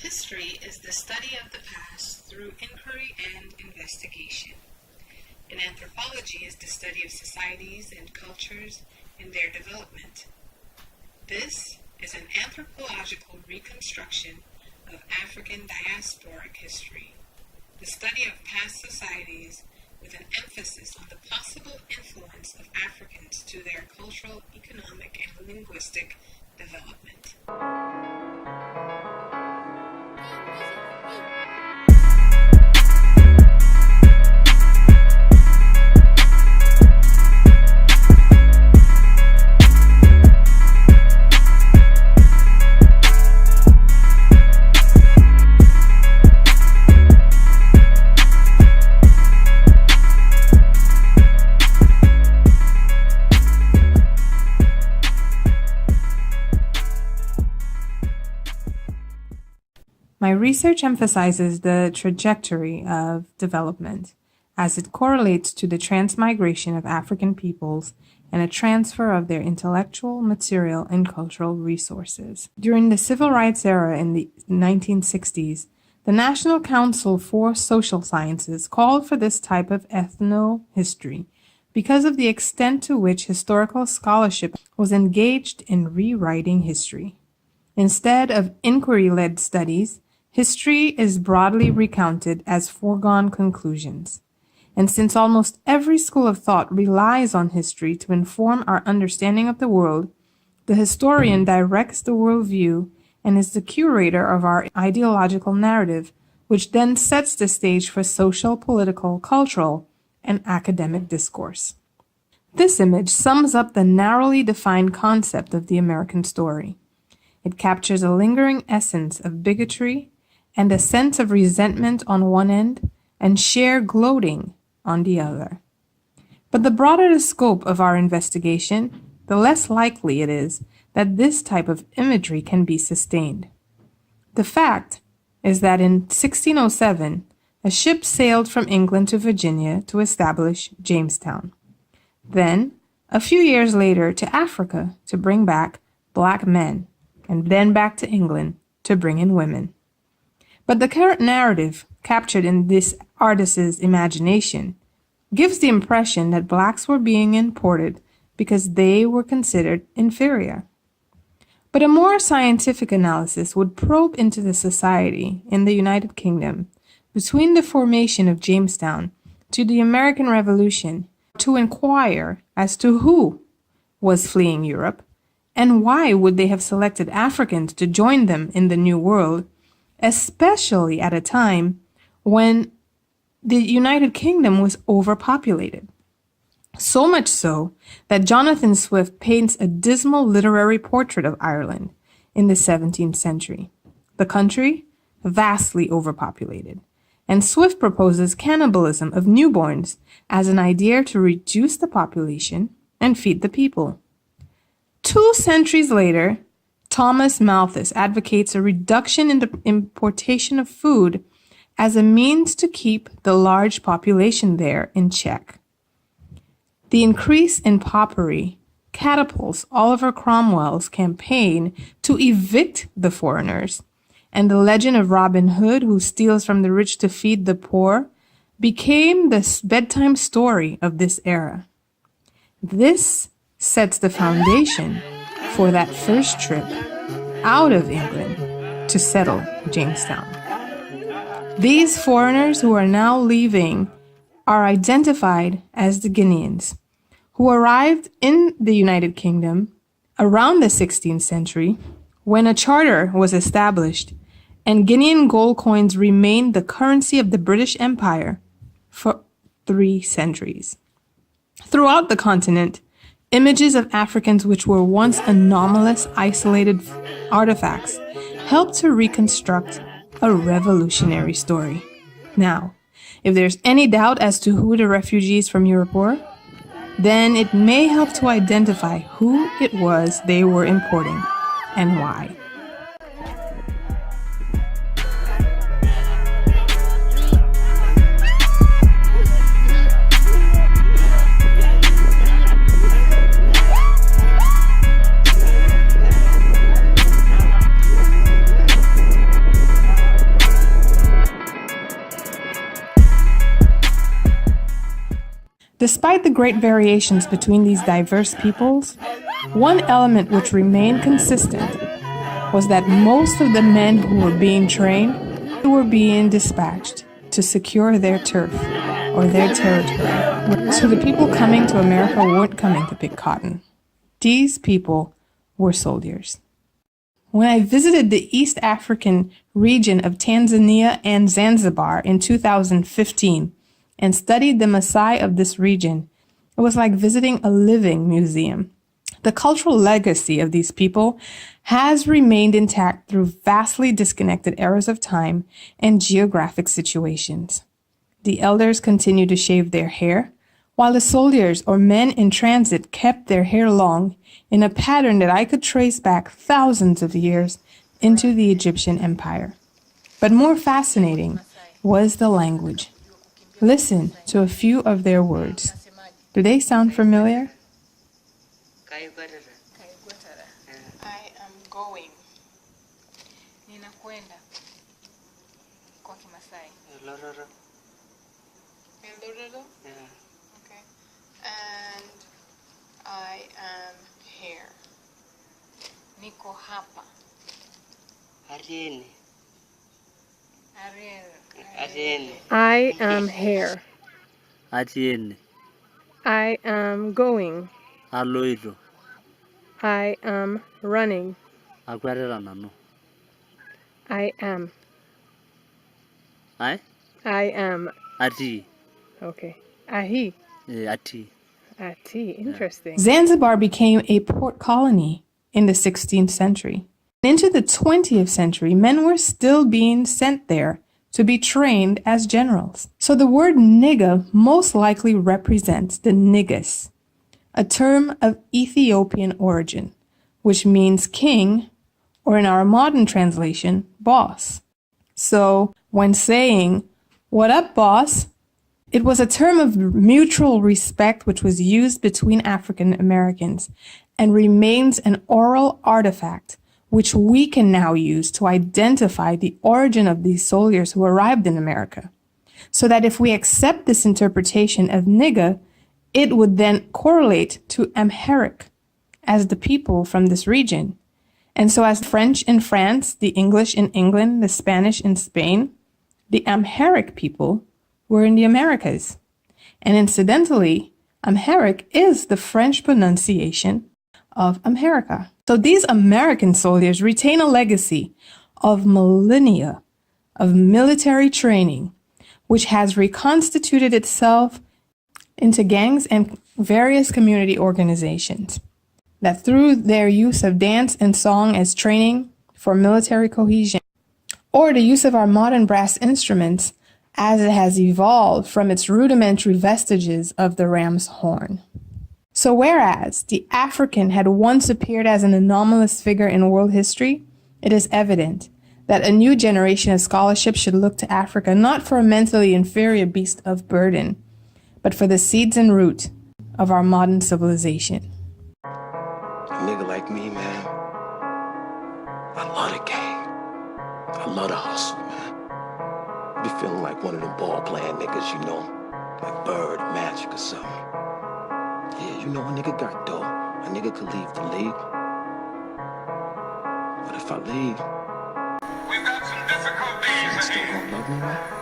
History is the study of the past through inquiry and investigation. And anthropology is the study of societies and cultures and their development. This is an anthropological reconstruction of African diasporic history, the study of past societies with an emphasis on the possible influence of Africans to their cultural, economic, and linguistic development. My research emphasizes the trajectory of development as it correlates to the transmigration of African peoples and a transfer of their intellectual, material, and cultural resources. During the Civil Rights era in the 1960s, the National Council for Social Sciences called for this type of ethno-history because of the extent to which historical scholarship was engaged in rewriting history. Instead of inquiry-led studies, history is broadly recounted as foregone conclusions. And since almost every school of thought relies on history to inform our understanding of the world, the historian directs the worldview and is the curator of our ideological narrative, which then sets the stage for social, political, cultural, and academic discourse. This image sums up the narrowly defined concept of the American story. It captures a lingering essence of bigotry and a sense of resentment on one end and sheer gloating on the other. But the broader the scope of our investigation, the less likely it is that this type of imagery can be sustained. The fact is that in 1607, a ship sailed from England to Virginia to establish Jamestown. Then, a few years later, to Africa to bring back black men, and then back to England to bring in women. But the current narrative captured in this artist's imagination gives the impression that blacks were being imported because they were considered inferior. But a more scientific analysis would probe into the society in the United Kingdom between the formation of Jamestown to the American Revolution to inquire as to who was fleeing Europe and why would they have selected Africans to join them in the New World, especially at a time when the United Kingdom was overpopulated. So much so that Jonathan Swift paints a dismal literary portrait of Ireland in the 17th century. The country, vastly overpopulated. And Swift proposes cannibalism of newborns as an idea to reduce the population and feed the people. 2 centuries later, Thomas Malthus advocates a reduction in the importation of food as a means to keep the large population there in check. The increase in paupery catapults Oliver Cromwell's campaign to evict the foreigners, and the legend of Robin Hood, who steals from the rich to feed the poor, became the bedtime story of this era. This sets the foundation for that first trip out of England to settle Jamestown. These foreigners who are now leaving are identified as the Guineans, who arrived in the United Kingdom around the 16th century when a charter was established and Guinean gold coins remained the currency of the British Empire for 3 centuries. Throughout the continent, images of Africans which were once anomalous, isolated artifacts helped to reconstruct a revolutionary story. Now, if there's any doubt as to who the refugees from Europe were, then it may help to identify who it was they were importing and why. Despite the great variations between these diverse peoples, one element which remained consistent was that most of the men who were being trained were being dispatched to secure their turf or their territory. So the people coming to America weren't coming to pick cotton. These people were soldiers. When I visited the East African region of Tanzania and Zanzibar in 2015 and studied the Maasai of this region, it was like visiting a living museum. The cultural legacy of these people has remained intact through vastly disconnected eras of time and geographic situations. The elders continue to shave their hair, while the soldiers or men in transit kept their hair long in a pattern that I could trace back thousands of years into the Egyptian Empire. But more fascinating was the language. Listen to a few of their words. Do they sound familiar? I am going. Ninakwenda. Kwa Kimasai. Elororo. Elororo? Yeah. Okay. And I am here. Niko hapa. Ariene. Ariel. I am here. Ariene. I am going. Aloiro. I am running. Akwarera nano. I am. Ai? I am. Ati. Okay. Ahi. Ati. Ati. Interesting. Zanzibar became a port colony in the 16th century. Into the 20th century, men were still being sent there to be trained as generals. So the word nigga most likely represents the niggas, a term of Ethiopian origin, which means king, or in our modern translation, boss. So when saying, "What up, boss?" it was a term of mutual respect which was used between African Americans and remains an oral artifact which we can now use to identify the origin of these soldiers who arrived in America. So that if we accept this interpretation of nigga, it would then correlate to Amharic as the people from this region. And so as French in France, the English in England, the Spanish in Spain, the Amharic people were in the Americas. And incidentally, Amharic is the French pronunciation of America. So these American soldiers retain a legacy of millennia of military training, which has reconstituted itself into gangs and various community organizations that through their use of dance and song as training for military cohesion, or the use of our modern brass instruments as it has evolved from its rudimentary vestiges of the ram's horn. So whereas the African had once appeared as an anomalous figure in world history, it is evident that a new generation of scholarship should look to Africa not for a mentally inferior beast of burden, but for the seeds and root of our modern civilization. A nigga like me, man, I love the game. I love the hustle, man. I be feeling like one of them ball-playing niggas, you know, like Bird, Magic or something. Yeah, you know a nigga got dough. A nigga could leave the league. But if I leave, we've got some difficulties. you still gonna love me, man?